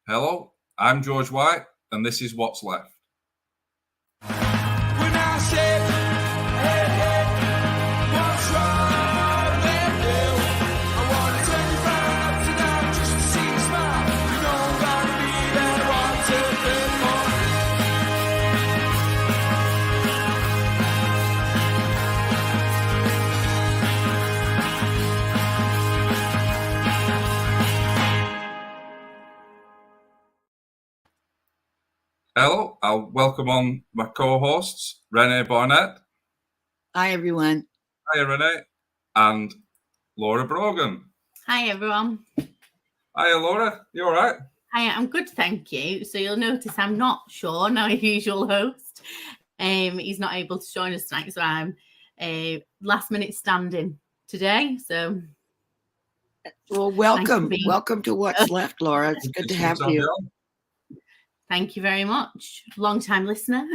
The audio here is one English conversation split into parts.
Hello, I'm George White, and this is What's Left. Hello, I'll welcome on my co-hosts, Renee Barnett. Hi, everyone. Hi, Renee. And Laura Brogan. Hi, everyone. Hiya, Laura. You all right? Hi, I'm good, thank you. So you'll notice I'm not Sean, our usual host. He's not able to join us tonight, so I'm last minute standing today. So, well, welcome to What's Left, Laura. It's good to have you. Thank you very much. Long-time listener.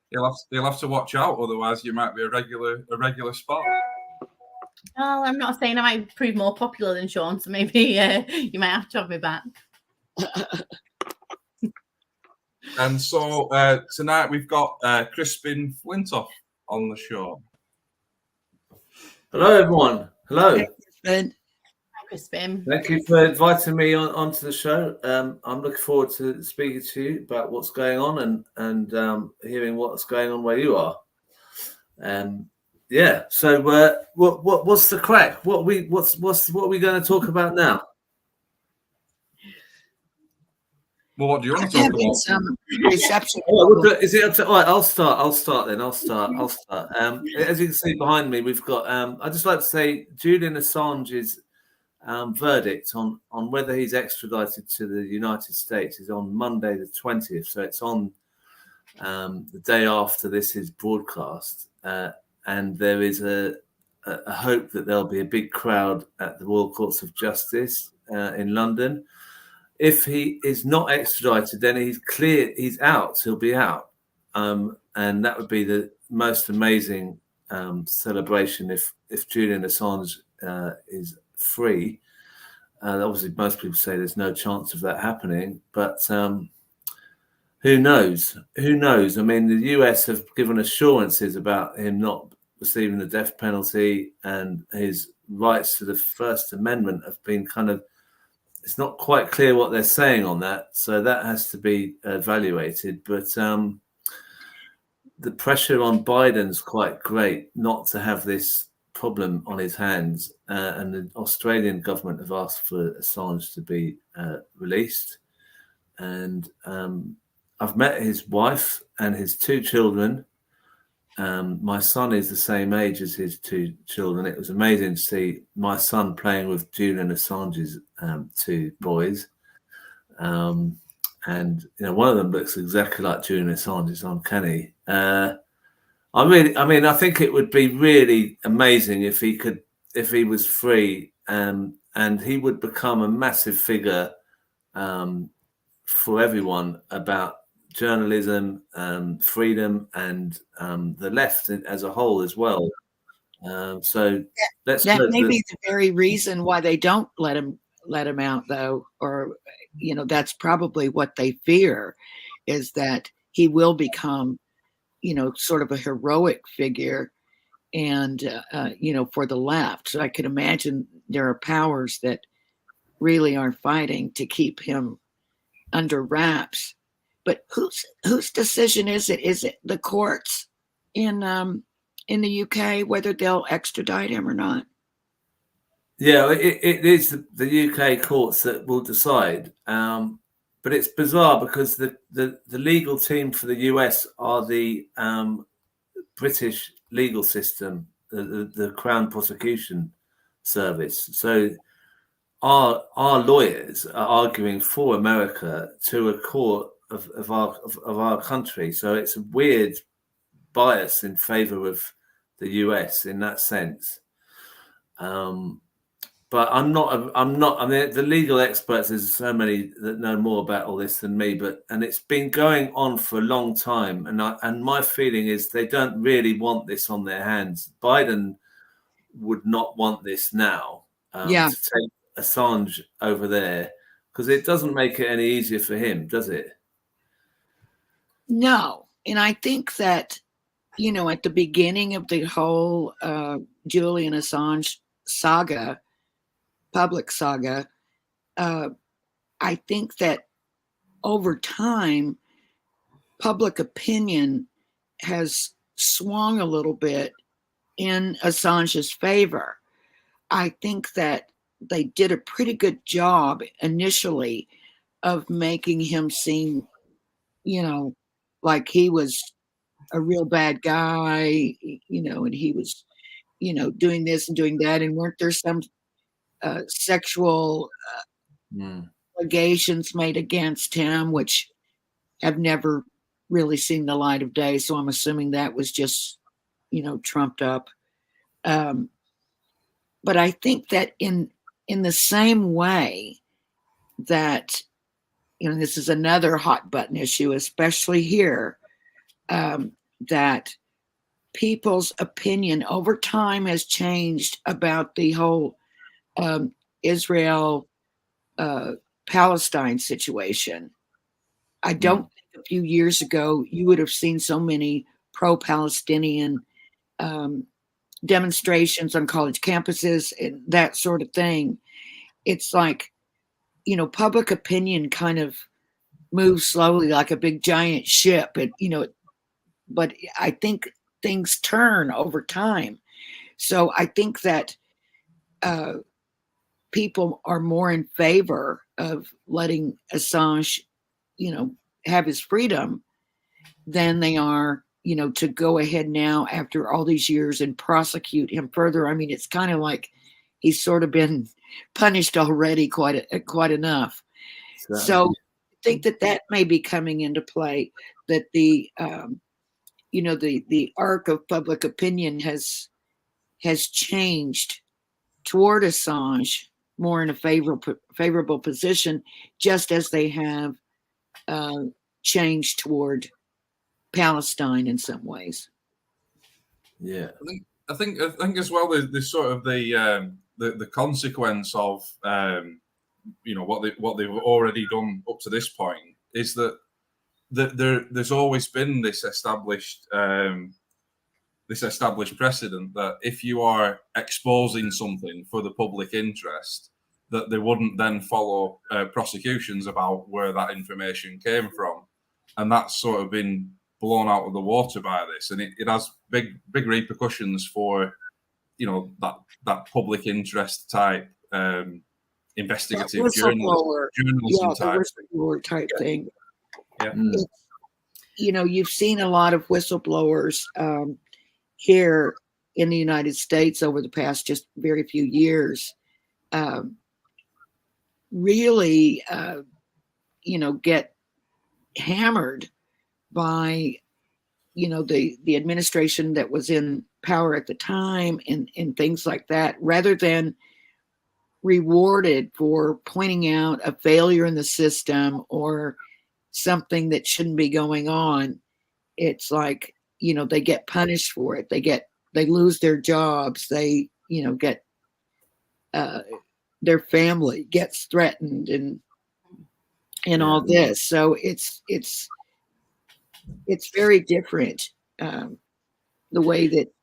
You'll have to watch out, otherwise you might be a regular spot. Well, I'm not saying I might prove more popular than Sean, so maybe you might have to have me back. And so tonight we've got Crispin Flintoff on the show. Hello, everyone. Hello. Hey, Crispin. Hi, Crispin. Thank you for inviting me onto the show. I'm looking forward to speaking to you about what's going on and hearing what's going on where you are. Yeah. So, what's the crack? What are we going to talk about now? Well, what do you want to talk about? Some reception. Is it up to? All right, I'll start. I'll start. As you can see behind me, we've got. I'd just like to say Julian Assange's verdict on whether he's extradited to the United States is on Monday the 20th. So it's on the day after this is broadcast. And there is a hope that there'll be a big crowd at the Royal Courts of Justice in London. If he is not extradited, then he's clear. He's out. He'll be out, and that would be the most amazing celebration if Julian Assange is free. Obviously, most people say there's no chance of that happening, but who knows? Who knows? I mean, the US have given assurances about him not receiving the death penalty, and his rights to the First Amendment have been it's not quite clear what they're saying on that. So that has to be evaluated. But the pressure on Biden's quite great not to have this problem on his hands. And the Australian government have asked for Assange to be released. And I've met his wife and his two children. My son is the same age as his two children. It was amazing to see my son playing with Julian Assange's two boys. And, one of them looks exactly like Julian Assange. It's uncanny. I think it would be really amazing if he was free, and he would become a massive figure for everyone about journalism, freedom, and the left as a whole as well. So that may be the very reason why they don't let him out, though, or that's probably what they fear, is that he will become sort of a heroic figure, and for the left. So I could imagine there are powers that really are fighting to keep him under wraps. But whose decision is it? Is it the courts in the UK whether they'll extradite him or not? Yeah, it is the UK courts that will decide. But it's bizarre because the legal team for the US are the British legal system, the Crown Prosecution Service. So our lawyers are arguing for America to a court of our country. So it's a weird bias in favor of the US in that sense. But I'm not. I mean, the legal experts, there's so many that know more about all this than me. And it's been going on for a long time. And my feeling is they don't really want this on their hands. Biden would not want this now. To take Assange over there, Because it doesn't make it any easier for him, does it? No. And I think that, at the beginning of the whole Julian Assange saga, public saga, I think that over time, public opinion has swung a little bit in Assange's favor. I think that they did a pretty good job initially of making him seem, like he was a real bad guy, and he was, doing this and doing that. And weren't there some sexual allegations made against him, which have never really seen the light of day. So I'm assuming that was just, trumped up. But I think that in the same way that, this is another hot button issue, especially here, that people's opinion over time has changed about the whole Israel Palestine situation. I don't think a few years ago you would have seen so many pro-Palestinian demonstrations on college campuses and that sort of thing. It's like, public opinion kind of moves slowly like a big giant ship. But I think things turn over time. So I think that people are more in favor of letting Assange, have his freedom than they are, to go ahead now after all these years and prosecute him further. I mean, it's kind of like he's sort of been punished already quite enough. So I think that may be coming into play, that the arc of public opinion has changed toward Assange more in a favorable position, just as they have changed toward Palestine in some ways. Yeah, I think as well. There's sort of the consequence of what they've already done up to this point is that there's always been this established precedent that if you are exposing something for the public interest, that they wouldn't then follow prosecutions about where that information came from, and that's sort of been blown out of the water by this, and it has big repercussions for that public interest type investigative journalism type thing. Yeah. You've seen a lot of whistleblowers here in the United States over the past just very few years really get hammered by the administration that was in power at the time and things like that, rather than rewarded for pointing out a failure in the system or something that shouldn't be going on. It's like, they get punished for it. They lose their jobs. They, get their family gets threatened and all this. So it's very different. The way that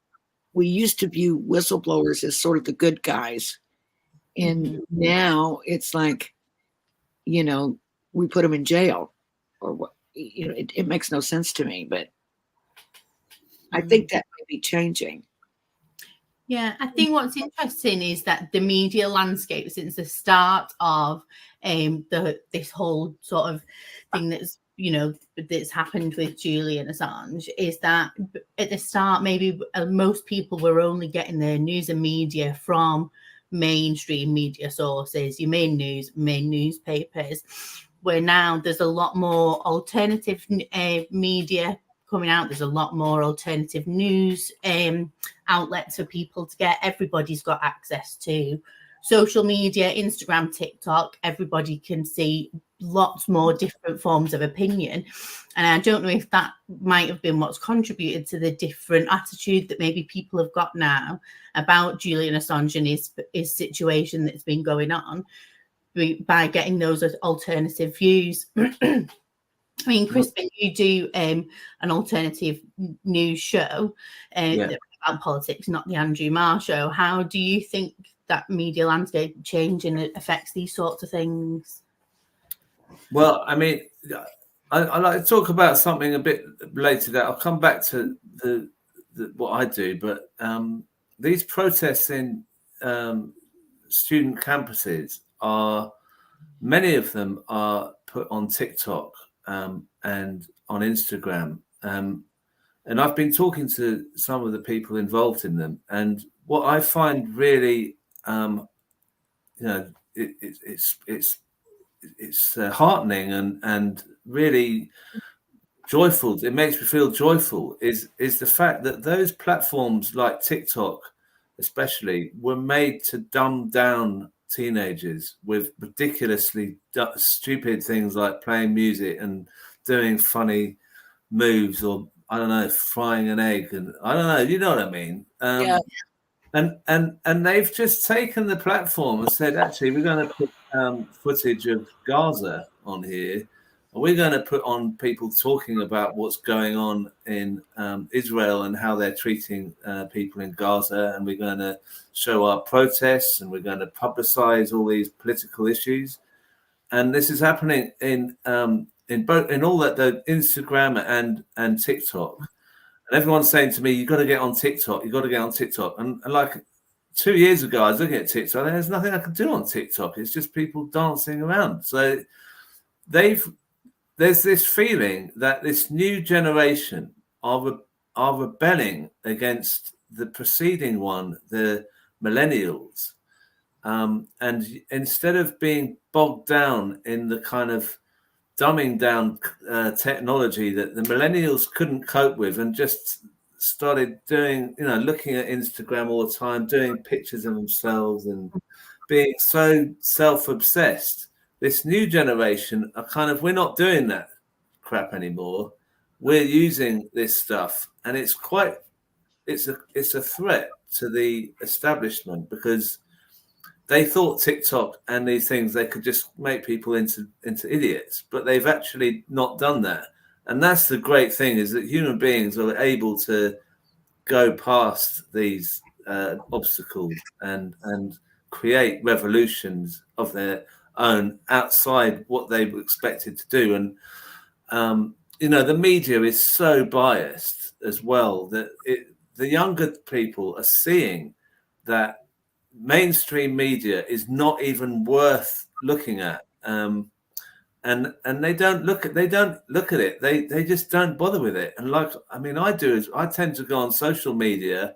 we used to view whistleblowers as sort of the good guys. And now it's like, we put them in jail or what, it makes no sense to me, but I think that may be changing. Yeah, I think what's interesting is that the media landscape since the start of this whole sort of thing that's happened with Julian Assange is that at the start, maybe most people were only getting their news and media from mainstream media sources, your main newspapers, where now there's a lot more alternative media coming out. There's a lot more alternative news outlets for people to get. Everybody's got access to social media, Instagram, TikTok. Everybody can see lots more different forms of opinion. And I don't know if that might have been what's contributed to the different attitude that maybe people have got now about Julian Assange and his situation that's been going on. by getting those as alternative views. I mean, Crispin, you do an alternative news show about politics, Not the Andrew Marr show. How do you think that media landscape changing affects these sorts of things? Well, I mean, I like to talk about something a bit later. That I'll come back to the what I do, but these protests in student campuses many of them are put on TikTok and on Instagram. And I've been talking to some of the people involved in them, and what I find really, it's heartening and really joyful. It makes me feel joyful. Is the fact that those platforms like TikTok, especially, were made to dumb down teenagers with ridiculously stupid things like playing music and doing funny moves, or I don't know, frying an egg, and I don't know, you know what I mean? Yeah. And they've just taken the platform and said, actually, we're going to put footage of Gaza on here, and we're going to put on people talking about what's going on in Israel and how they're treating people in Gaza, and we're going to show our protests, and we're going to publicize all these political issues. And this is happening in all that the Instagram and TikTok. And everyone's saying to me, you've got to get on TikTok. You've got to get on TikTok. And like 2 years ago, I was looking at TikTok. And there's nothing I can do on TikTok. It's just people dancing around. So there's this feeling that this new generation are rebelling against the preceding one, the millennials. And instead of being bogged down in the kind of dumbing down technology that the millennials couldn't cope with, and just started doing, looking at Instagram all the time, doing pictures of themselves and being so self-obsessed. This new generation are we're not doing that crap anymore. We're using this stuff, and it's a threat to the establishment, because they thought TikTok and these things, they could just make people into idiots, but they've actually not done that. And that's the great thing, is that human beings are able to go past these obstacles and create revolutions of their own outside what they were expected to do. And, the media is so biased as well that the younger people are seeing that mainstream media is not even worth looking at, and they don't look at it. They just don't bother with it. And I tend to go on social media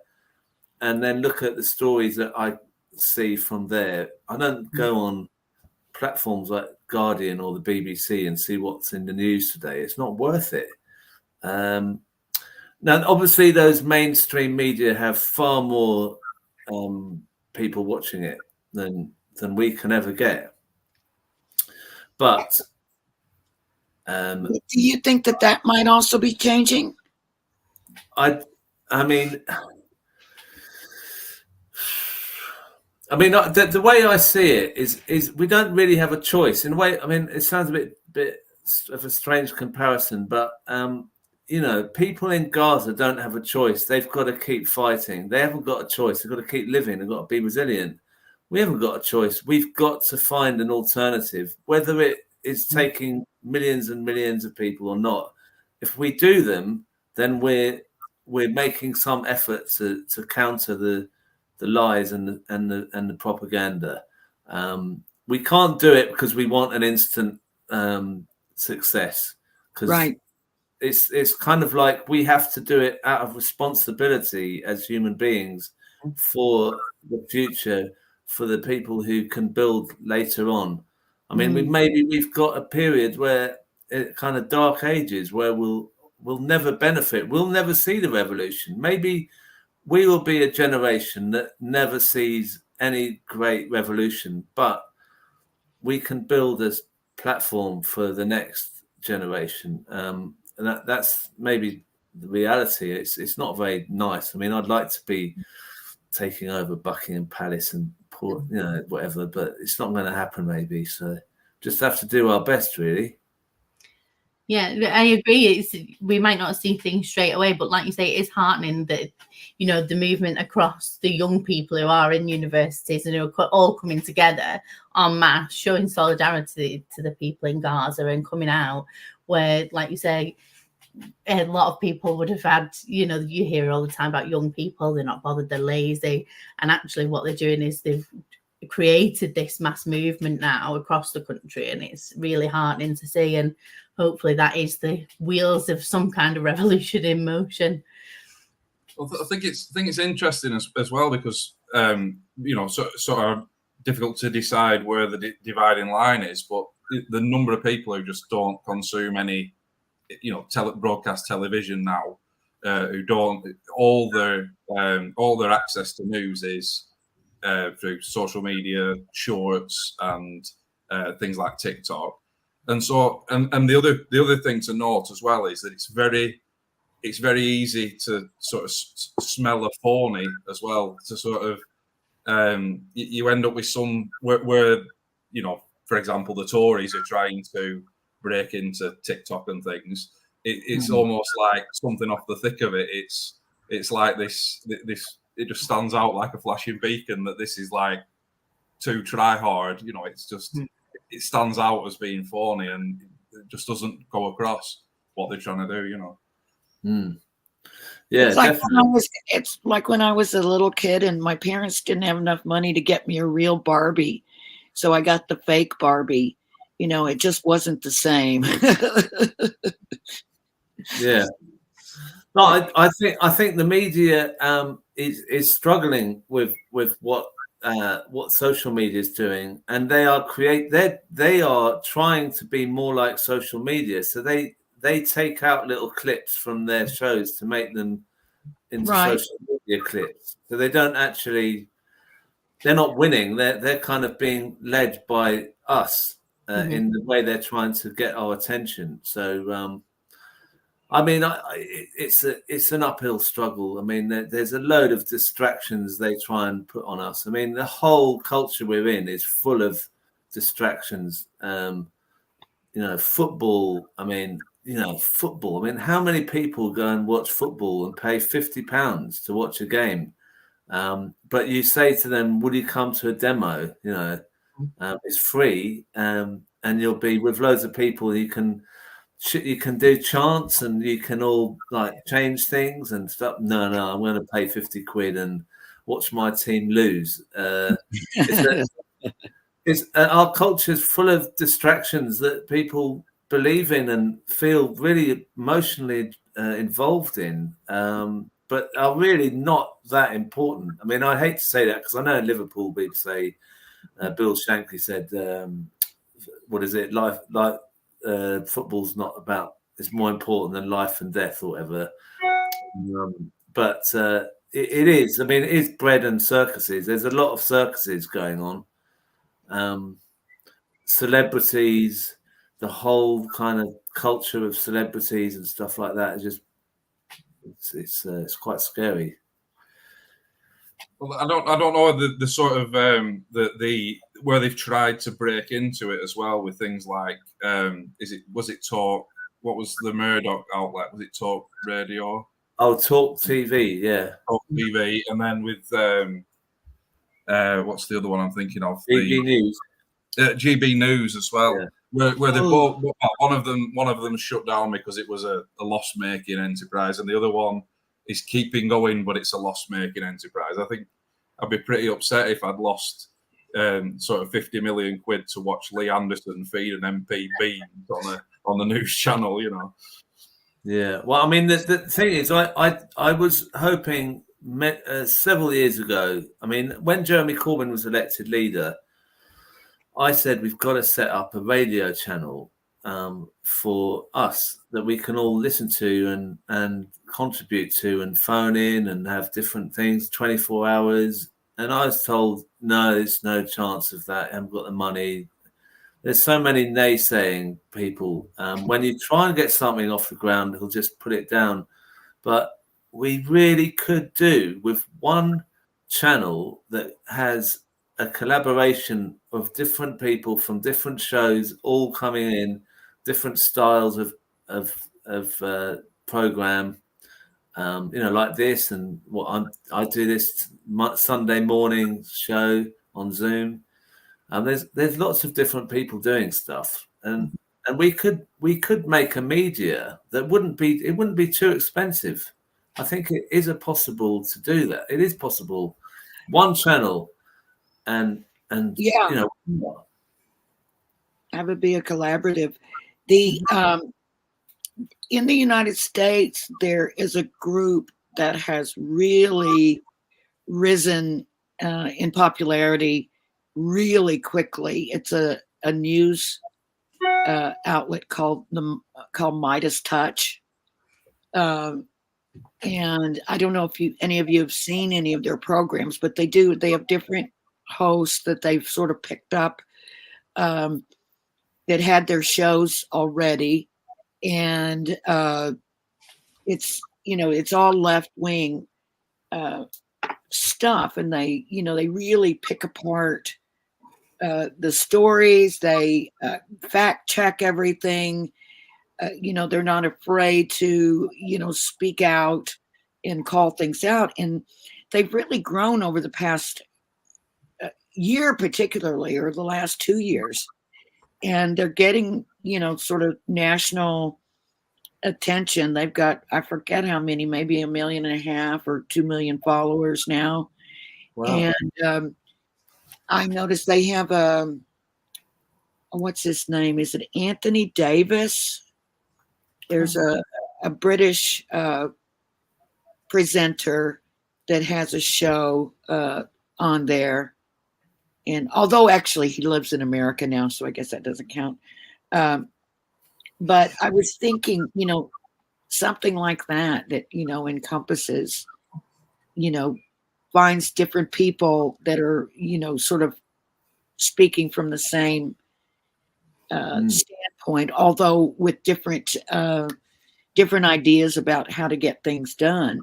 and then look at the stories that I see from there. I don't go on platforms like Guardian or the BBC and see what's in the news today. It's not worth it. Now, obviously, those mainstream media have far more people watching it than we can ever get. But do you think that might also be changing? I mean, the way I see it is we don't really have a choice. In a way, it sounds a bit of a strange comparison, but people in Gaza don't have a choice. They've got to keep fighting. They haven't got a choice. They've got to keep living. They've got to be resilient. We haven't got a choice. We've got to find an alternative, whether it is taking millions and millions of people or not. If we do them, then we're making some effort to counter the lies and the propaganda. We can't do it because we want an instant success. Right. It's kind of like we have to do it out of responsibility as human beings for the future, for the people who can build later on. We've got a period where it kind of dark ages where we'll never benefit. We'll never see the revolution. Maybe we will be a generation that never sees any great revolution, but we can build a platform for the next generation. And that's maybe the reality. It's not very nice. I'd like to be taking over Buckingham Palace and or whatever. But it's not going to happen, maybe. So just have to do our best, really. Yeah, I agree. We might not see things straight away, but like you say, it is heartening that the movement across the young people who are in universities and who are all coming together en masse, showing solidarity to the people in Gaza and coming out. Where, like you say, a lot of people would have had, you hear all the time about young people, they're not bothered, they're lazy, and actually what they're doing is they've created this mass movement now across the country, and it's really heartening to see, and hopefully that is the wheels of some kind of revolution in motion. Well, I think it's interesting as well, because sort of difficult to decide where the dividing line is, but the number of people who just don't consume any broadcast television now, who don't, all their access to news is through social media, shorts, and things like TikTok. And so, and the other thing to note as well is that it's very easy to sort of smell a phony as well. To sort of you end up with some where for example, the Tories are trying to break into TikTok and things. It's almost like something off the thick of it. It's like this. It just stands out like a flashing beacon that this is like too try hard. It's just it stands out as being phony, and it just doesn't go across what they're trying to do. Yeah, it's like when I was a little kid and my parents didn't have enough money to get me a real Barbie, so I got the fake Barbie. It just wasn't the same. Yeah. No, I think the media is struggling with what social media is doing, and they are trying to be more like social media. So they take out little clips from their shows to make them into social media clips. So they don't actually, they're not winning. They're kind of being led by us in the way they're trying to get our attention. So I mean, it's an uphill struggle. I mean, there's a load of distractions they try and put on us. I mean, the whole culture we're in is full of distractions. Football. I mean, football. I mean, how many people go and watch football and pay £50 to watch a game? But you say to them, "Would you come to a demo?" It's free, and you'll be with loads of people. You can do chants and you can all like change things and stuff. No, I'm going to pay 50 quid and watch my team lose. Our culture is full of distractions that people believe in and feel really emotionally involved in, but are really not that important. I mean, I hate to say that because I know in Liverpool people say, Bill Shankly said, what is it, life football's not about, it's more important than life and death or whatever. But it is. I mean, it is bread and circuses. There's a lot of circuses going on. Celebrities, the whole kind of culture of celebrities and stuff like that is just it's quite scary. Well, I don't know the sort of the where they've tried to break into it as well with things like was it Talk? What was the Murdoch outlet? Was it Talk Radio? Oh, Talk TV, yeah. Talk TV, and then with what's the other one I'm thinking of? GB News. GB News as well. Yeah. Where they both, one of them shut down because it was a loss-making enterprise, and the other one is keeping going, but it's a loss-making enterprise. I think I'd be pretty upset if I'd lost sort of 50 million quid to watch Lee Anderson feed an MP beans on the news channel, Yeah. Well, I mean, the thing is, I was hoping several years ago. I mean, when Jeremy Corbyn was elected leader, I said we've got to set up a radio channel for us that we can all listen to and contribute to and phone in and have different things 24 hours. And I was told, no, there's no chance of that. I haven't got the money. There's so many naysaying people. When you try and get something off the ground, he'll just put it down. But we really could do with one channel that has a collaboration of different people from different shows, all coming in, different styles of program. Like this, and I do this Sunday morning show on Zoom. There's lots of different people doing stuff, and we could make a media that wouldn't be too expensive. I think it is possible to do that. It is possible. One channel, and Yeah. Have it be a collaborative. In the United States, there is a group that has really risen in popularity really quickly. It's a news outlet called Midas Touch, and I don't know if any of you have seen any of their programs, but they have different hosts that they've sort of picked up that had their shows already, and it's all left wing stuff, and they really pick apart the stories. They fact check everything. They're not afraid to speak out and call things out, and they've really grown over the past year, particularly, or the last 2 years, and they're getting sort of national attention. They've got, I forget how many, maybe 1.5 million or 2 million followers now. Wow. And I noticed they have what's his name? Is it Anthony Davis? There's a British presenter that has a show on there. And although actually he lives in America now, so I guess that doesn't count. But I was thinking, something like that encompasses, finds different people that are, sort of speaking from the same standpoint, although with different ideas about how to get things done.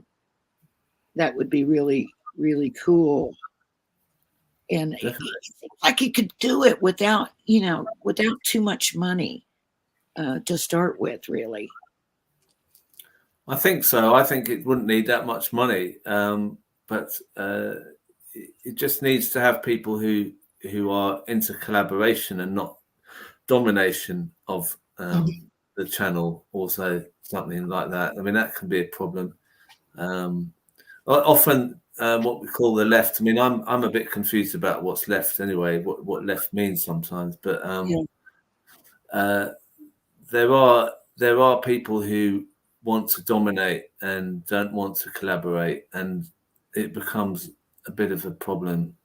That would be really, really cool. And it seems like you could do it without too much money to start with, really. I think so. I think it wouldn't need that much money, but it just needs to have people who are into collaboration and not domination of the channel, also something like that. I mean, that can be a problem. Often what we call the left. I mean, I'm a bit confused about what's left anyway, what left means sometimes, but there are people who want to dominate and don't want to collaborate, and it becomes a bit of a problem.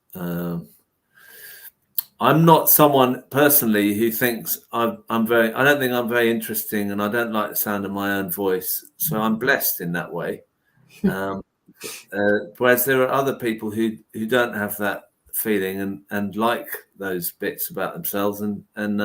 I'm not someone personally who thinks I don't think I'm very interesting, and I don't like the sound of my own voice, so I'm blessed in that way. Whereas there are other people who don't have that feeling and like those bits about themselves, and then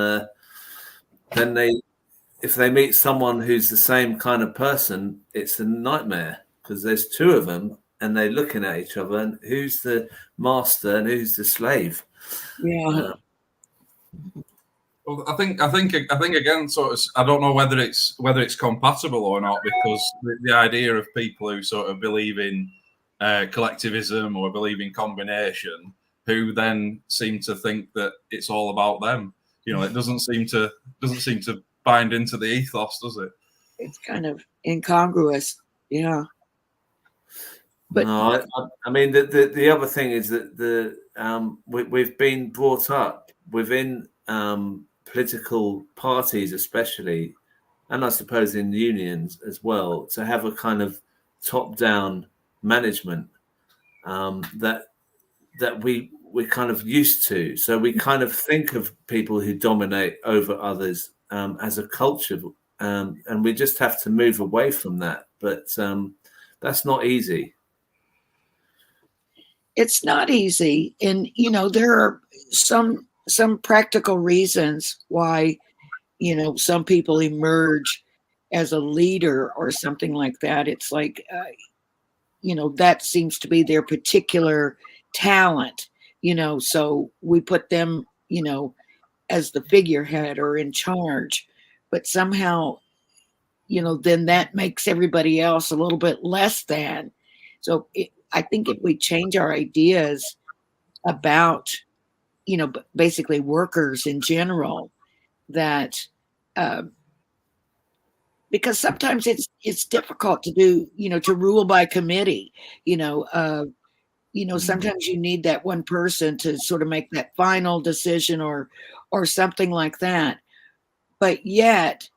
if they meet someone who's the same kind of person, it's a nightmare, because there's two of them and they're looking at each other, and who's the master and who's the slave? Yeah. Well, I think again, sort of, I don't know whether it's compatible or not, because the idea of people who sort of believe in collectivism or believe in combination, who then seem to think that it's all about them. It doesn't seem to bind into the ethos, does it? It's kind of incongruous, yeah. But no, I mean, the other thing is that we've been brought up within political parties, especially, and I suppose in unions as well, to have a kind of top-down management that we're kind of used to. So we kind of think of people who dominate over others as a culture, and we just have to move away from that. But that's not easy. It's not easy, and there are some practical reasons why some people emerge as a leader or something like that. It's like that seems to be their particular talent. so we put them, as the figurehead or in charge, but somehow, then that makes everybody else a little bit less than. So I think if we change our ideas about, basically workers in general, that, because sometimes it's difficult to do, to rule by committee, sometimes you need that one person to sort of make that final decision or something like that. But yet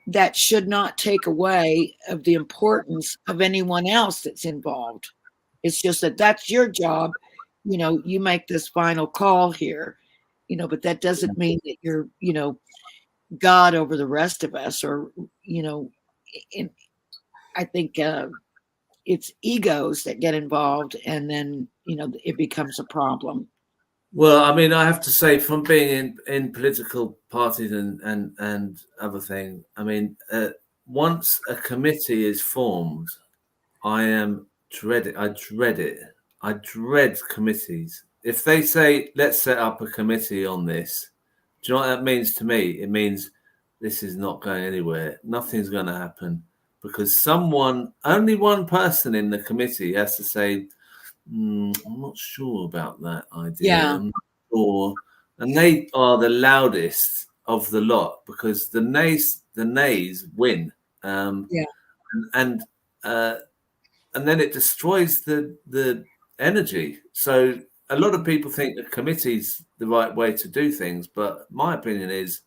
that should not take away of the importance of anyone else that's involved. It's just that that's your job. You make this final call here, but that doesn't mean that you're, God over the rest of us, or, in, I think it's egos that get involved, and then, it becomes a problem. Well, I mean, I have to say, from being in political parties and other things, I mean, once a committee is formed, I dread it. I dread committees. If they say, let's set up a committee on this, do you know what that means to me? It means this is not going anywhere. Nothing's going to happen, because only one person in the committee has to say, I'm not sure about that idea. Yeah. I'm not sure. And they are the loudest of the lot, because the nays win. Yeah. And then it destroys the energy. So a lot of people think the committee's the right way to do things, but my opinion is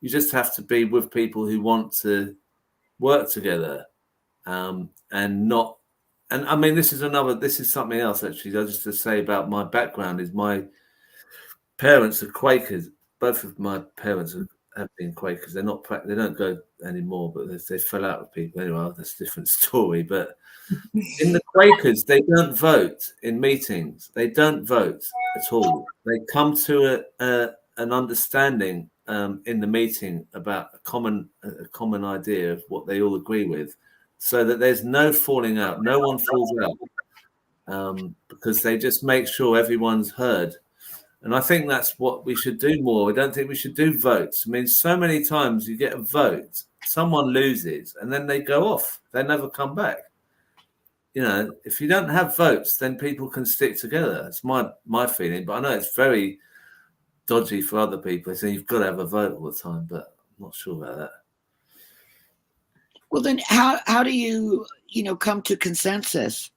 you just have to be with people who want to work together, and not. And I mean, this is something else actually. I just to say about my background is my parents are Quakers. Both of my parents have been Quakers. They don't go anymore, but they fell out with people anyway. That's a different story. But in the Quakers, they don't vote in meetings. They don't vote at all. They come to an understanding in the meeting about a common idea of what they all agree with, so that there's no falling out. No one falls out, because they just make sure everyone's heard. And I think that's what we should do more. I don't think we should do votes. I mean, so many times you get a vote, someone loses, and then they go off. They never come back. If you don't have votes, then people can stick together. That's my feeling. But I know it's very dodgy for other people. They say you've got to have a vote all the time, but I'm not sure about that. Well, then how do you, come to consensus?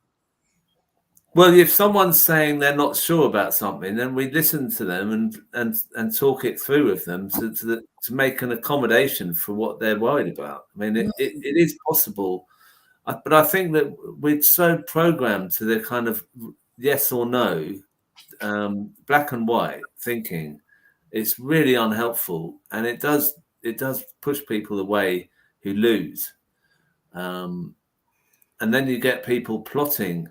Well, if someone's saying they're not sure about something, then we listen to them and talk it through with them to make an accommodation for what they're worried about. I mean, it is possible, but I think that we're so programmed to the kind of yes or no, black and white thinking. It's really unhelpful, and it does push people away who lose. And then you get people plotting,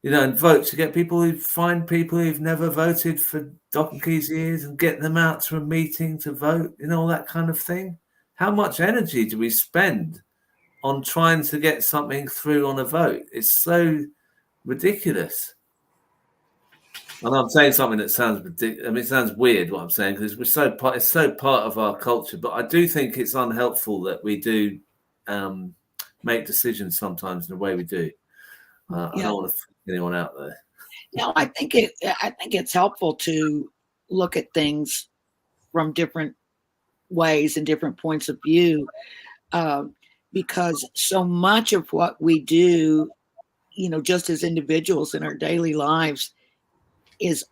and votes. You get people who find people who've never voted for donkey's years and get them out to a meeting to vote, all that kind of thing. How much energy do we spend on trying to get something through on a vote? It's so ridiculous. And I'm saying something that sounds ridiculous. I mean, it sounds weird what I'm saying, because it's so part of our culture. But I do think it's unhelpful that we do make decisions sometimes in the way we do. I don't want to freak anyone out there. No, I think it's helpful to look at things from different ways and different points of view, because so much of what we do, just as individuals in our daily lives, is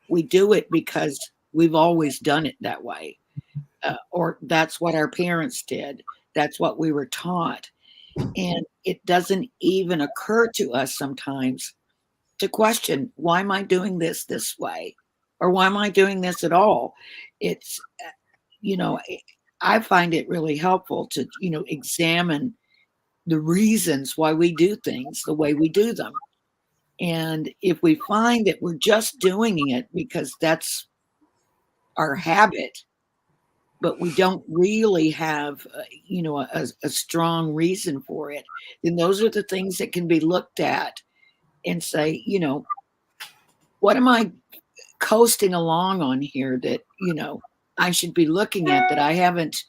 we do it because we've always done it that way, or that's what our parents did. That's what we were taught. And it doesn't even occur to us sometimes to question, why am I doing this way? Or why am I doing this at all? It's, I find it really helpful to, examine the reasons why we do things the way we do them. And if we find that we're just doing it because that's our habit, but we don't really have, a strong reason for it, then those are the things that can be looked at and say, what am I coasting along on here that, you know, I should be looking at that I haven't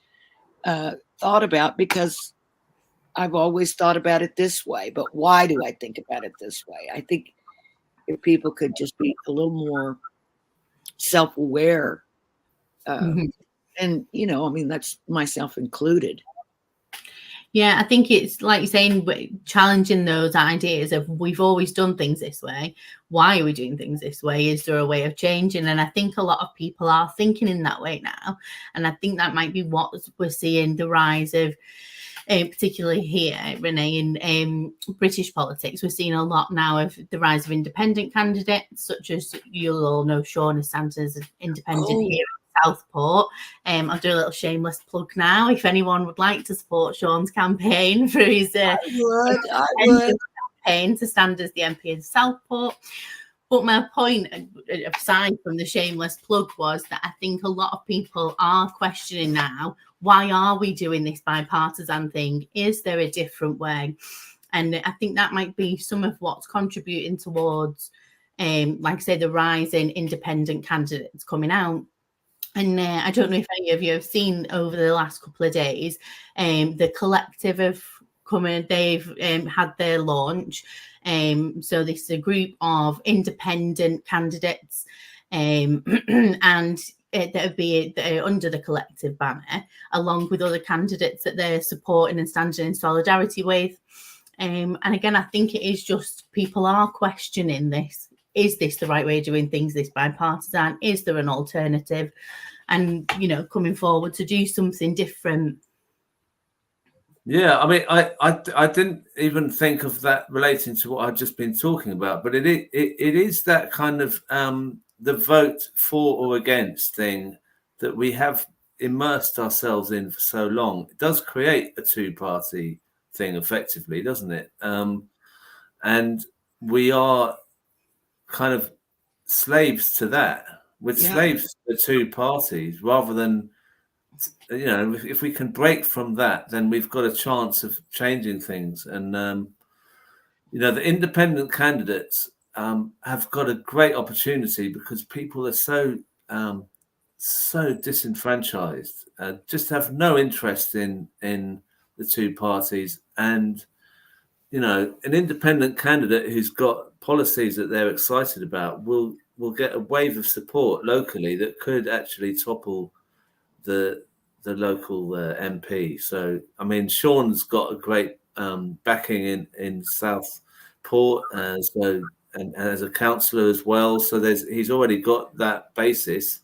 thought about, because I've always thought about it this way. But why do I think about it this way? I think if people could just be a little more self-aware, and, you know, I mean, that's myself included. Yeah, I think it's like you're saying, challenging those ideas of we've always done things this way. Why are we doing things this way? Is there a way of changing? And I think a lot of people are thinking in that way now. And I think that might be what we're seeing, the rise of, particularly here, Renee, in British politics. We're seeing a lot now of the rise of independent candidates, such as you'll all know Sean Sanders, an independent here. Southport. I'll do a little shameless plug now. If anyone would like to support Sean's campaign for his I would. campaign to stand as the MP in Southport. But my point, aside from the shameless plug, was that I think a lot of people are questioning now, why are we doing this bipartisan thing? Is there a different way? And I think that might be some of what's contributing towards, like I say, the rise in independent candidates coming out. And I don't know if any of you have seen over the last couple of days, the collective have come in, they've had their launch. So this is a group of independent candidates, and that would be under the collective banner, along with other candidates that they're supporting and standing in solidarity with. And again, I think it is just people are questioning this. Is this the right way of doing things, this bipartisan? Is there an alternative? And, you know, coming forward to do something different. Yeah, I mean, I didn't even think of that relating to what I've just been talking about, but it is that kind of the vote for or against thing that we have immersed ourselves in for so long. It does create a two-party thing effectively, doesn't it? And we are kind of slaves to that. We're slaves to the two parties, rather than, you know, if we can break from that, then we've got a chance of changing things. And you know, the independent candidates have got a great opportunity, because people are so disenfranchised, just have no interest in the two parties. And you know, an independent candidate who's got policies that they're excited about will get a wave of support locally that could actually topple the local MP. So, I mean, Sean's got a great backing in Southport as a councillor as well. So he's already got that basis.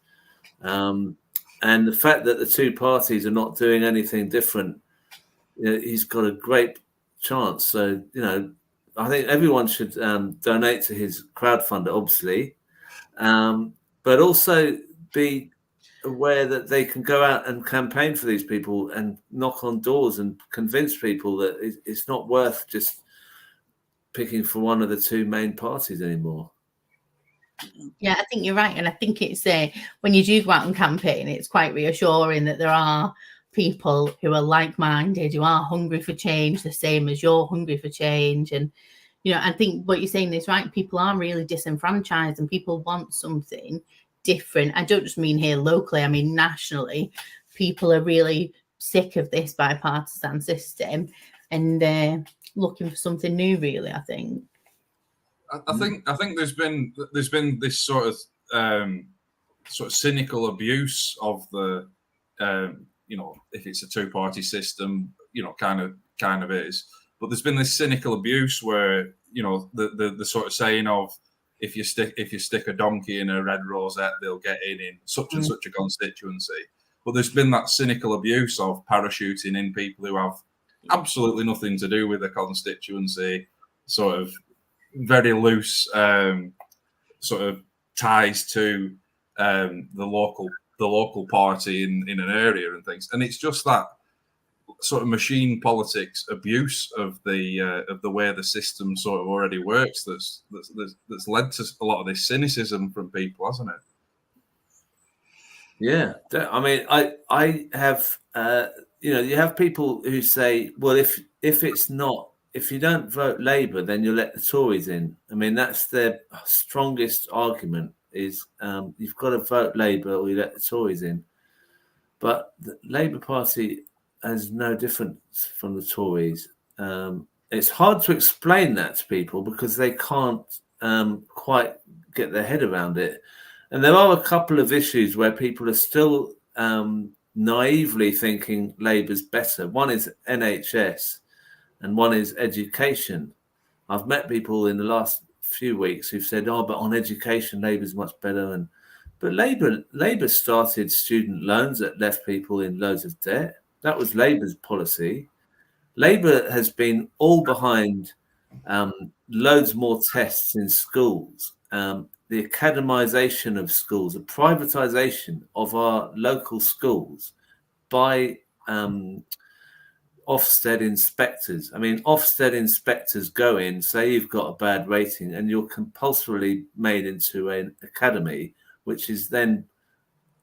And the fact that the two parties are not doing anything different, you know, he's got a great chance. So, you know, I think everyone should donate to his crowdfunder, obviously, but also be aware that they can go out and campaign for these people and knock on doors and convince people that it's not worth just picking for one of the two main parties anymore. Yeah, I think you're right. And I think it's when you do go out and campaign, it's quite reassuring that there are people who are like-minded, who are hungry for change, the same as you're hungry for change. And, you know, I think what you're saying is right. People are really disenfranchised and people want something different. I don't just mean here locally, I mean nationally. People are really sick of this bipartisan system and looking for something new, really, I think. I think there's been this sort of cynical abuse of the you know, if it's a two-party system, you know, kind of is. But there's been this cynical abuse where, you know, the sort of saying of, if you stick a donkey in a red rosette, they'll get in such and such a constituency. But there's been that cynical abuse of parachuting in people who have absolutely nothing to do with the constituency, sort of very loose sort of ties to the local party in an area and things. And it's just that sort of machine politics abuse of the way the system sort of already works that's led to a lot of this cynicism from people, hasn't it? Yeah, I mean, I have you know, you have people who say, well, if you don't vote Labour, then you'll let the Tories in. I mean, that's their strongest argument, is you've got to vote Labour or you let the Tories in. But the Labour Party is no different from the Tories. It's hard to explain that to people because they can't quite get their head around it. And there are a couple of issues where people are still naively thinking Labour's better. One is NHS and one is education. I've met people in the last few weeks who've said, "Oh, but on education, Labour's much better." But Labour started student loans that left people in loads of debt. That was Labour's policy. Labour has been all behind loads more tests in schools, the academisation of schools, the privatisation of our local schools by Ofsted inspectors. I mean, Ofsted inspectors go in, say you've got a bad rating, and you're compulsorily made into an academy, which is then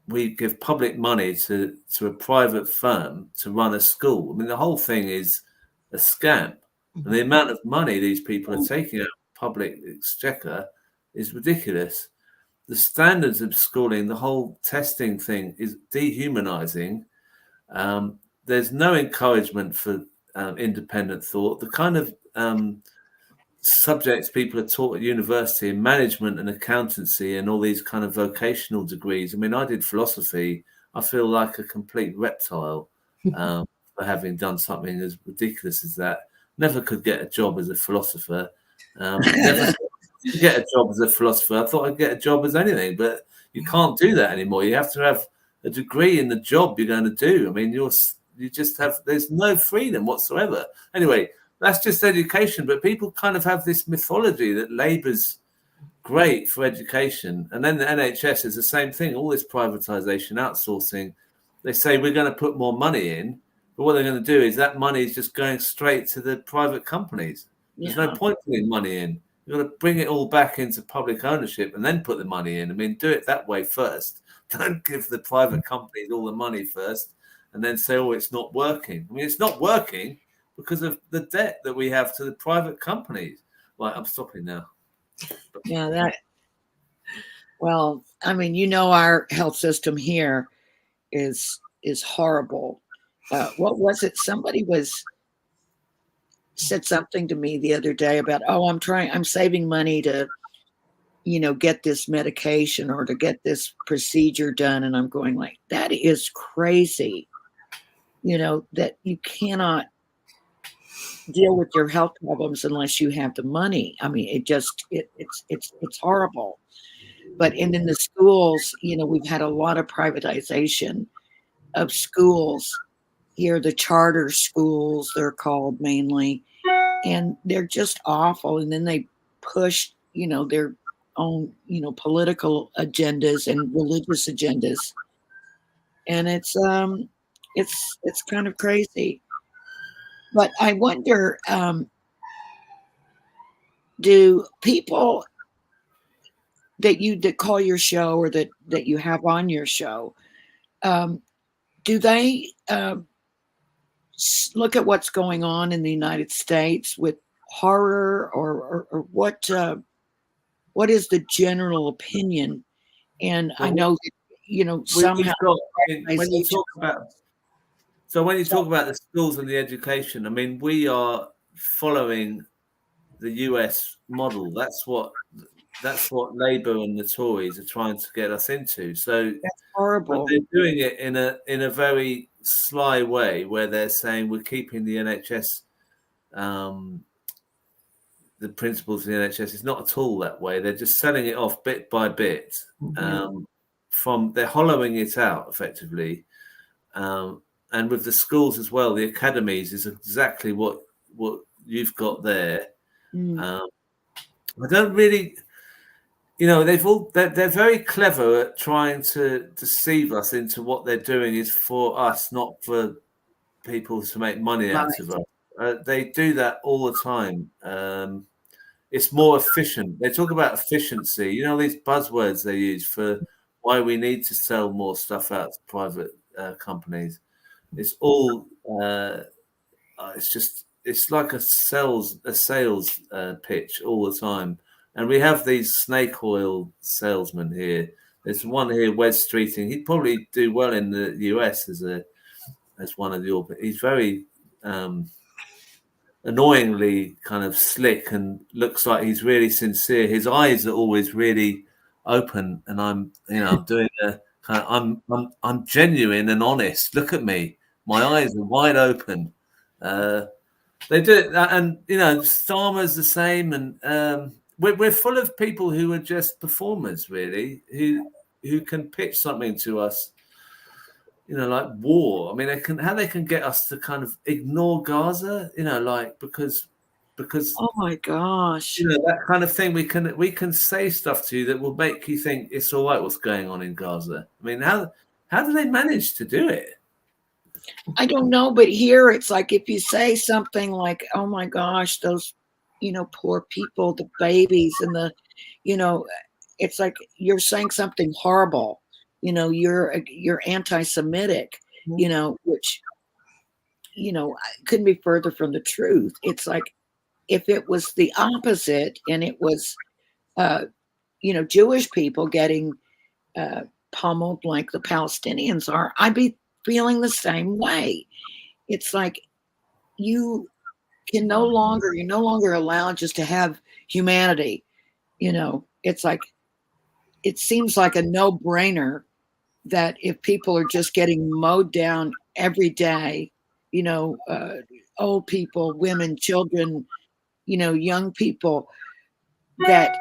we give public money to a private firm to run a school. I mean, the whole thing is a scam. And the amount of money these people are taking out of public exchequer is ridiculous. The standards of schooling, the whole testing thing is dehumanizing. There's no encouragement for independent thought. The kind of subjects people are taught at university in management and accountancy and all these kind of vocational degrees. I mean, I did philosophy. I feel like a complete reptile for having done something as ridiculous as that. Never could get a job as a philosopher. Never could get a job as a philosopher. I thought I'd get a job as anything, but you can't do that anymore. You have to have a degree in the job you're going to do. I mean, there's no freedom whatsoever. Anyway, that's just education, but people kind of have this mythology that Labour's great for education. And then the NHS is the same thing, all this privatisation, outsourcing. They say we're going to put more money in, but what they're going to do is that money is just going straight to the private companies. There's no point putting money in. You've got to bring it all back into public ownership and then put the money in. I mean, do it that way first. Don't give the private companies all the money first and then say, oh, it's not working. I mean, it's not working because of the debt that we have to the private companies. Right, I'm stopping now. Yeah, well, I mean, our health system here is horrible. What was it? Somebody said something to me the other day about, I'm saving money to, get this medication or to get this procedure done. And I'm going like, that is crazy. That you cannot deal with your health problems unless you have the money. I mean, it's horrible. But in the schools, we've had a lot of privatization of schools here, the charter schools, they're called mainly, and they're just awful. And then they push, their own, political agendas and religious agendas. And it's kind of crazy. But I wonder, do people that call your show or that you have on your show, do they look at what's going on in the United States with horror, or what is the general opinion? And I know that, somehow when you talk about the schools and the education, I mean, we are following the US model. That's what Labour and the Tories are trying to get us into. So that's horrible. But they're doing it in a very sly way, where they're saying we're keeping the NHS, the principles of the NHS. It's not at all that way. They're just selling it off bit by bit. They're hollowing it out effectively. And with the schools as well, the academies is exactly what you've got there. I don't really, they're very clever at trying to deceive us into what they're doing is for us, not for people to make money out of us. They do that all the time. It's more efficient. They talk about efficiency. These buzzwords they use for why we need to sell more stuff out to private companies. It's all. It's like a sales pitch all the time. And we have these snake oil salesmen here. There's one here, Wes Streeting. He'd probably do well in the US as one of the. He's very annoyingly kind of slick and looks like he's really sincere. His eyes are always really open, and I'm doing a kind of, I'm genuine and honest. Look at me, my eyes are wide open. They do it, and Starmer's the same, and we're full of people who are just performers, really, who can pitch something to us, like war. I mean, how they can get us to kind of ignore Gaza, because oh my gosh, that kind of thing. We can say stuff to you that will make you think it's all right what's going on in Gaza. I mean, how do they manage to do it? I don't know, but here it's like if you say something like, "Oh my gosh, those, poor people, the babies, and the, it's like you're saying something horrible. You're anti-Semitic, which, couldn't be further from the truth. It's like if it was the opposite and it was, Jewish people getting pummeled like the Palestinians are, I'd be feeling the same way. It's like you're no longer allowed just to have humanity. It's like, it seems like a no-brainer that if people are just getting mowed down every day, old people, women, children, young people, that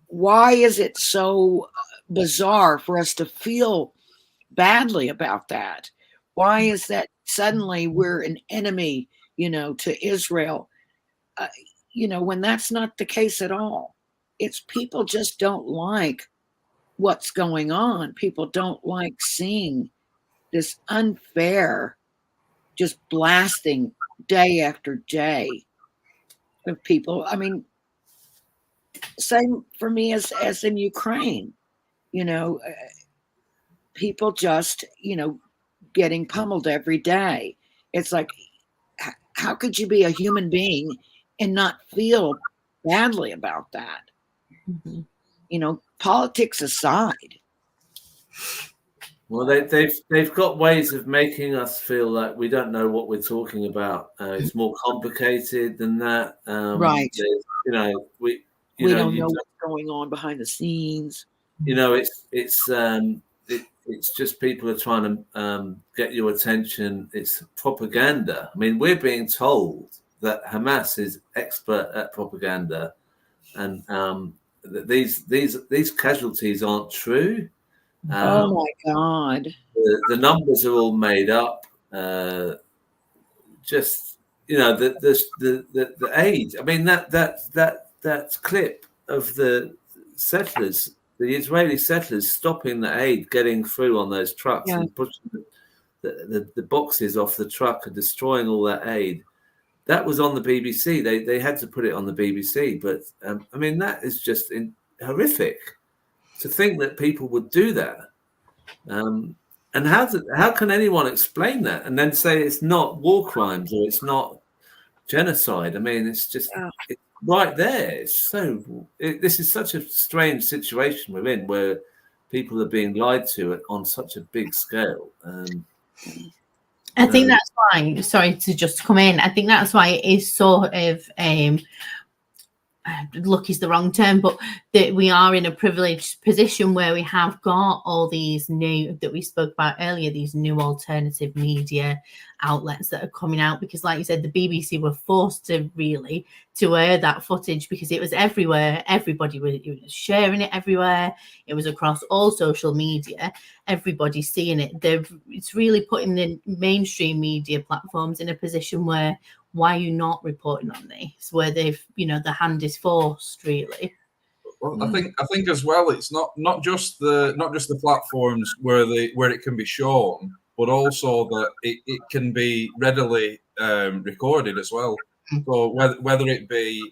why is it so bizarre for us to feel badly about that? Why is that suddenly we're an enemy, to Israel, when that's not the case at all? It's people just don't like what's going on. People don't like seeing this unfair, just blasting day after day of people. I mean, same for me as in Ukraine, people just, getting pummeled every day. It's like, how could you be a human being and not feel badly about that? Mm-hmm. Politics aside. Well, they've got ways of making us feel like we don't know what we're talking about. It's more complicated than that. Right. We don't know what's going on behind the scenes. It's just people are trying to get your attention. It's propaganda. I mean, we're being told that Hamas is expert at propaganda, and that these casualties aren't true. Oh my God! The numbers are all made up. Just the aid. I mean that clip of the settlers, the Israeli settlers stopping the aid getting through on those trucks and pushing the boxes off the truck and destroying all that aid. That was on the BBC. They had to put it on the BBC. But I mean, that is just horrific to think that people would do that. And how can anyone explain that and then say it's not war crimes or it's not genocide? I mean, it's just it's right there. It's this is such a strange situation we're in, where people are being lied to on such a big scale. I think that's why. Sorry to just come in. I think that's why it is sort of luck is the wrong term, but that we are in a privileged position where we have got all these new, that we spoke about earlier, these new alternative media outlets that are coming out, because like you said, the BBC were forced to air that footage because it was everywhere. Everybody was sharing it everywhere. It was across all social media. Everybody's seeing it. It's really putting the mainstream media platforms in a position where, why are you not reporting on this? Where they've, the hand is forced, really. Well, I think as well, it's not just the platforms where it can be shown, but also that it can be readily recorded as well. So whether it be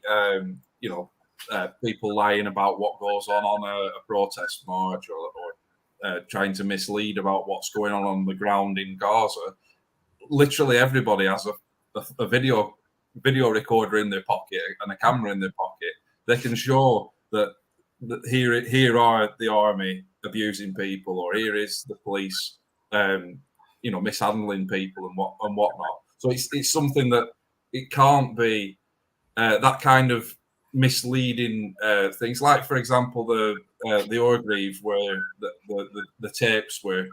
people lying about what goes on a protest march, or trying to mislead about what's going on the ground in Gaza, literally everybody has a video recorder in their pocket and a camera in their pocket, they can show that here are the army abusing people, or here is the police, mishandling people and whatnot. So it's something that it can't be that kind of misleading things. Like, for example, the Orgreave, where the tapes were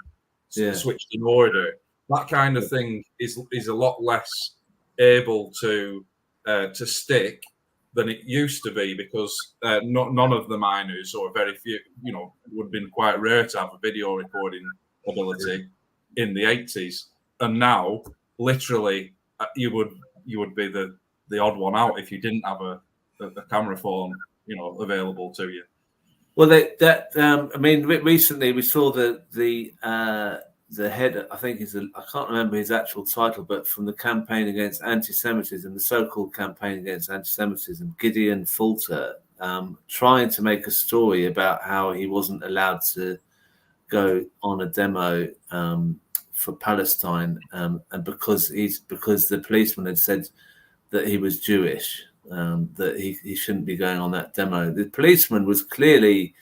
switched in order. That kind of thing is a lot less able to stick than it used to be, because none of the miners, or very few, would have been quite rare to have a video recording ability in the 80s, and now literally you would be the odd one out if you didn't have a camera phone, available to you. Well, recently we saw the head, I think I can't remember his actual title, but from the campaign against anti-Semitism, the so-called campaign against anti-Semitism, Gideon Falter, trying to make a story about how he wasn't allowed to go on a demo for Palestine, and because the policeman had said that he was Jewish, that he shouldn't be going on that demo. The policeman was clearly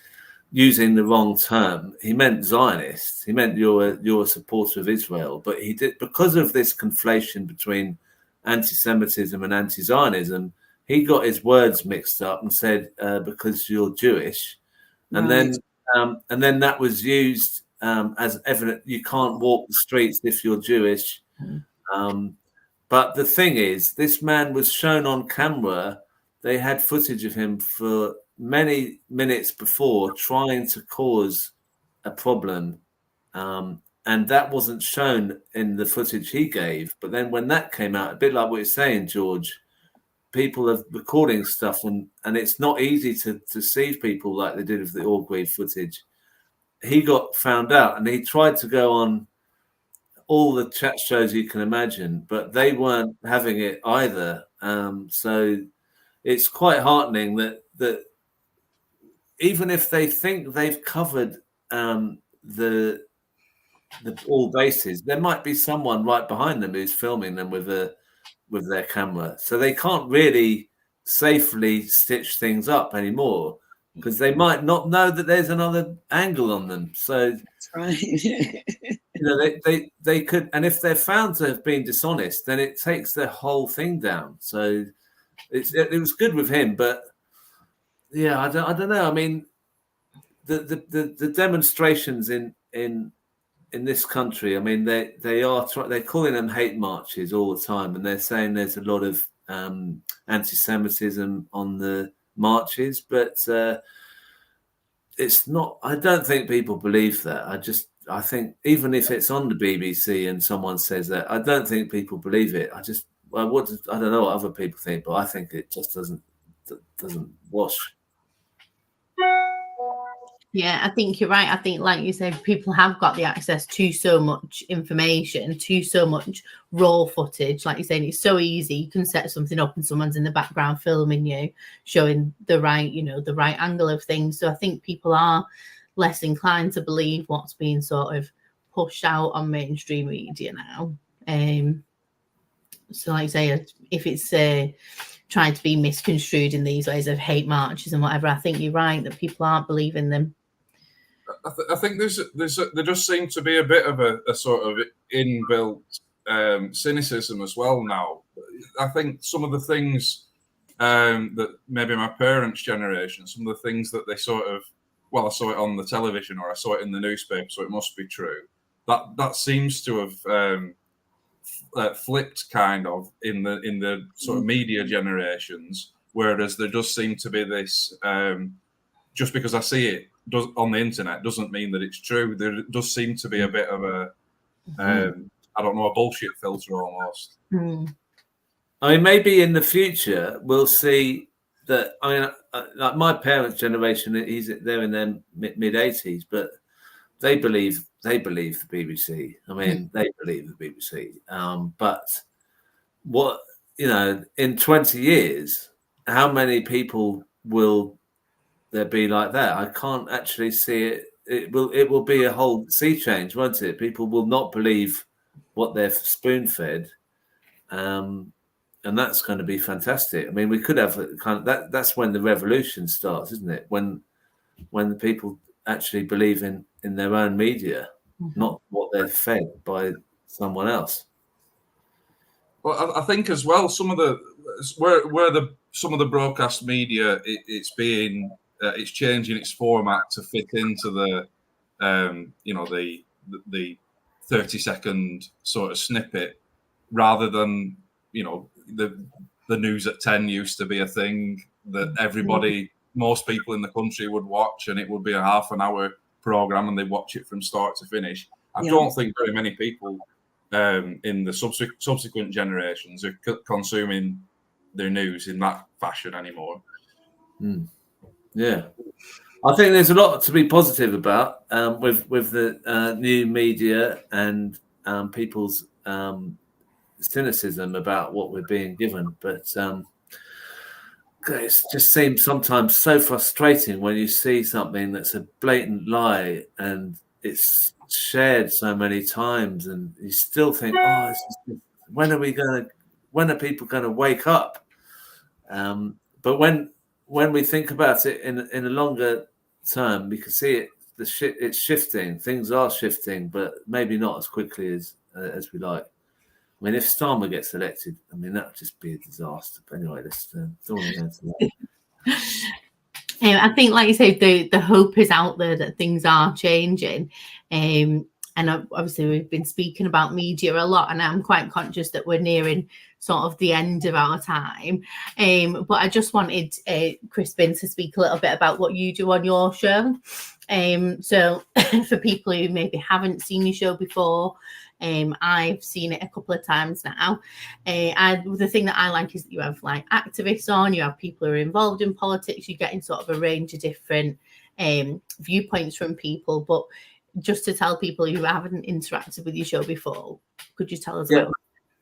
using the wrong term. He meant Zionist. He meant you're a supporter of Israel. But he did, because of this conflation between anti-Semitism and anti-Zionism, he got his words mixed up and said because you're Jewish, and then that was used as evidence. You can't walk the streets if you're Jewish. But the thing is, this man was shown on camera. They had footage of him for many minutes before trying to cause a problem. And that wasn't shown in the footage he gave. But then when that came out, a bit like what you're saying, George, people are recording stuff, and it's not easy to deceive people like they did with the Orgreave footage. He got found out, and he tried to go on all the chat shows you can imagine, but they weren't having it either. So it's quite heartening that even if they think they've covered the all bases, there might be someone right behind them who's filming them with their camera. So they can't really safely stitch things up anymore, because they might not know that there's another angle on them. So that's right. they could, and if they're found to have been dishonest, then it takes their whole thing down. So it was good with him, but yeah, I don't know. I mean, the demonstrations in this country, I mean, they're calling them hate marches all the time, and they're saying there's a lot of anti-Semitism on the marches, but it's not. I don't think people believe that. I think even if it's on the BBC and someone says that, I don't think people believe it. I don't know what other people think, but I think it just doesn't wash. Yeah, I think you're right. I think, like you said, people have got the access to so much information, to so much raw footage. Like you're saying, it's so easy. You can set something up and someone's in the background filming you, showing the right angle of things. So I think people are less inclined to believe what's being sort of pushed out on mainstream media now. So like I say, if it's trying to be misconstrued in these ways of hate marches and whatever, I think you're right that people aren't believing them. I think there just seems to be a bit of a sort of inbuilt cynicism as well now. I think some of the things that maybe my parents' generation, some of the things that they sort of, well, I saw it on the television or I saw it in the newspaper, so it must be true. That seems to have flipped kind of in the sort of media generations, whereas there does seem to be this, just because I see it on the internet doesn't mean that it's true. There does seem to be a bit of a, I don't know, a bullshit filter almost. I mean, maybe in the future we'll see that. I mean, like my parents' generation, they're in their mid-80s, but they believe the BBC. I mean, they believe the BBC. But what, in 20 years, how many people will there be like that? I can't actually see it. It will be a whole sea change, won't it? People will not believe what they're spoon-fed. that's going to be fantastic. I mean, we could have kind of that's when the revolution starts, isn't it? When the people actually believe in their own media, not what they're fed by someone else. Well, I think as well, some of the some of the broadcast media, it's changing its format to fit into the the 30-second sort of snippet, rather than the news at 10 used to be a thing that most people in the country would watch, and it would be a half an hour program and they watch it from start to finish. I don't think very many people in the subsequent generations are consuming their news in that fashion anymore. Yeah, I think there's a lot to be positive about with the new media and people's cynicism about what we're being given, but it just seems sometimes so frustrating when you see something that's a blatant lie and it's shared so many times, and you still think, when are people going to wake up? But when we think about it in a longer term, we can see it's shifting. Things are shifting, but maybe not as quickly as we like. I mean, if Starmer gets elected, I mean, that would just be a disaster. But anyway, let's don't want to go into that. I think, like you say, the hope is out there that things are changing. And obviously, we've been speaking about media a lot, and I'm quite conscious that we're nearing sort of the end of our time. But I just wanted Crispin to speak a little bit about what you do on your show. So for people who maybe haven't seen your show before, I've seen it a couple of times now. And the thing that I like is that you have like activists on, you have people who are involved in politics, you're getting sort of a range of different viewpoints from people. But just to tell people who haven't interacted with your show before, could you tell us about?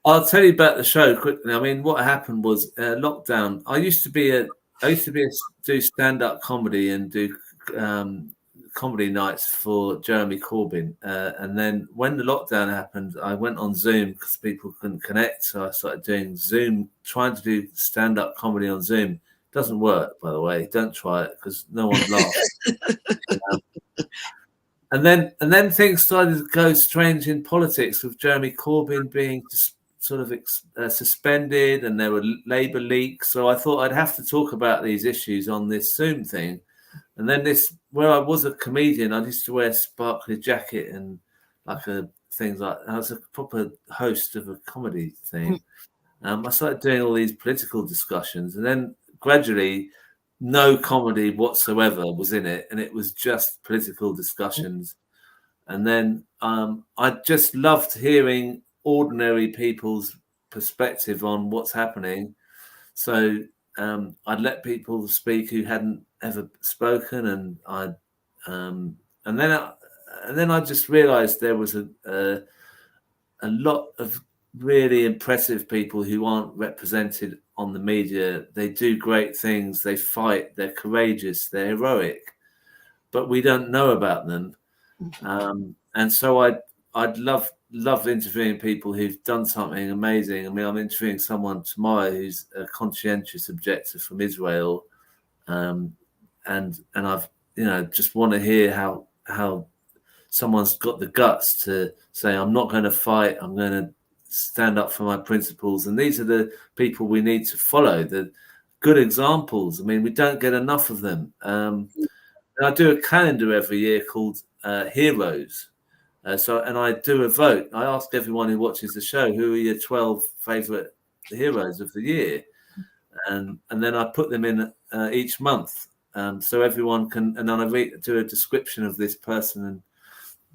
I'll tell you about the show quickly. I mean, what happened was lockdown. I used to do stand-up comedy and do comedy nights for Jeremy Corbyn, and then when the lockdown happened, I went on Zoom because people couldn't connect, so I started doing Zoom, trying to do stand-up comedy on Zoom. Doesn't work, by the way. Don't try it because no one laughs. And then things started to go strange in politics, with Jeremy Corbyn being sort of suspended, and there were Labour leaks. So I thought I'd have to talk about these issues on this Zoom thing. And then where I was a comedian, I used to wear a sparkly jacket and things like that. I was a proper host of a comedy thing. I started doing all these political discussions, and then gradually no comedy whatsoever was in it, and it was just political discussions. And then I just loved hearing ordinary people's perspective on what's happening. So I'd let people speak who hadn't ever spoken, and then I just realised there was a lot of really impressive people who aren't represented on the media. They do great things. They fight. They're courageous. They're heroic, but we don't know about them. And so I'd love interviewing people who've done something amazing. I mean, I'm interviewing someone tomorrow who's a conscientious objector from Israel, and I've just want to hear how someone's got the guts to say, I'm not going to fight. I'm going to stand up for my principles. And these are the people we need to follow, the good examples. I mean, we don't get enough of them. And I do a calendar every year called Heroes. And I do a vote. I ask everyone who watches the show, who are your 12 favourite heroes of the year? And then I put them in each month. So everyone can, and then I do a description of this person, and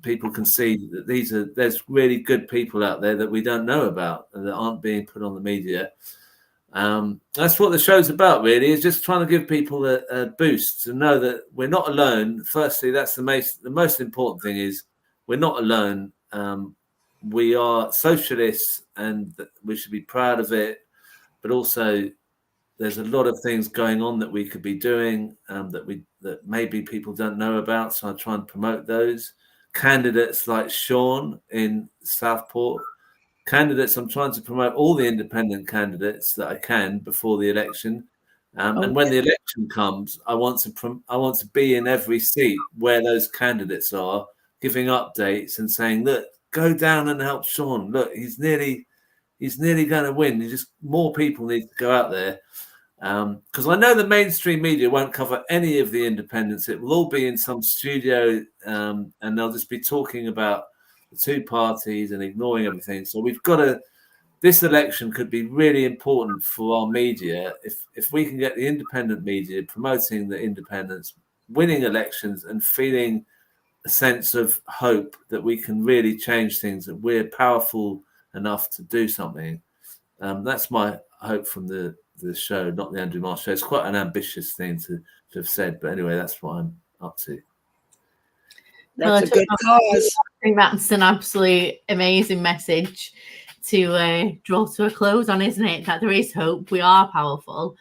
people can see that there's really good people out there that we don't know about, and that aren't being put on the media. That's what the show's about, really, is just trying to give people a boost to know that we're not alone. Firstly, that's the most important thing, is we're not alone. We are socialists, and we should be proud of it. But also, there's a lot of things going on that we could be doing that maybe people don't know about. So I try and promote those. Candidates like Sean in Southport, candidates. I'm trying to promote all the independent candidates that I can before the election. And when the election comes, I want to be in every seat where those candidates are, giving updates and saying, look, go down and help Sean. Look, he's nearly going to win. More people need to go out there. Because I know the mainstream media won't cover any of the independents. It will all be in some studio, and they'll just be talking about the two parties and ignoring everything. So we've got to. This election could be really important for our media if we can get the independent media promoting the independents, winning elections, and feeling a sense of hope that we can really change things, that we're powerful enough to do something. That's my hope from the show, Not the Andrew Marr Show. It's quite an ambitious thing to have said, but anyway, that's what I'm up to. That's a good cause. I think that's an absolute amazing message to draw to a close on, isn't it? That there is hope, we are powerful,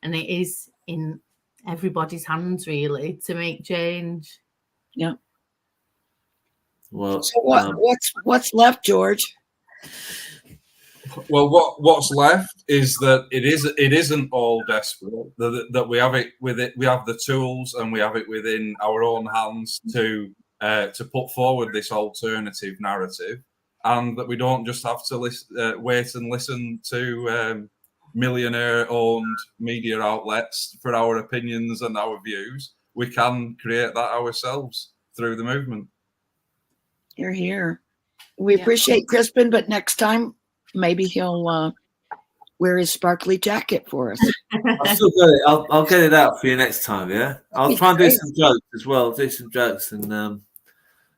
and it is in everybody's hands really to make change. Yeah. Well, so what's left, George? Well, what's left is that it isn't all desperate. That we have it with it. We have the tools, and we have it within our own hands to put forward this alternative narrative, and that we don't just have to wait and listen to millionaire-owned media outlets for our opinions and our views. We can create that ourselves through the movement. You're here. We appreciate Crispin, but next time maybe he'll wear his sparkly jacket for us. I'll still get it. I'll get it out for you next time. Yeah, I'll try and do some jokes as well. Do some jokes and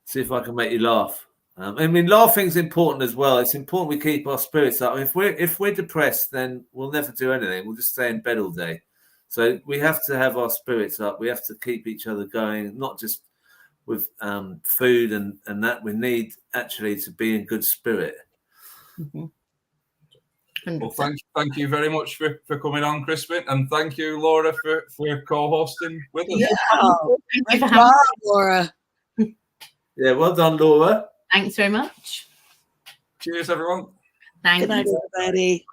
see if I can make you laugh. I mean, laughing's important as well. It's important we keep our spirits up. If we're depressed, then we'll never do anything. We'll just stay in bed all day. So we have to have our spirits up. We have to keep each other going, not just with food and that. We need actually to be in good spirit. Mm-hmm. Well, thank you very much for coming on, Crispin, and thank you, Laura, for co-hosting with us. Yeah, good job, Laura. Yeah, well done, Laura. Thanks very much. Cheers, everyone. Thanks. Good night, everybody.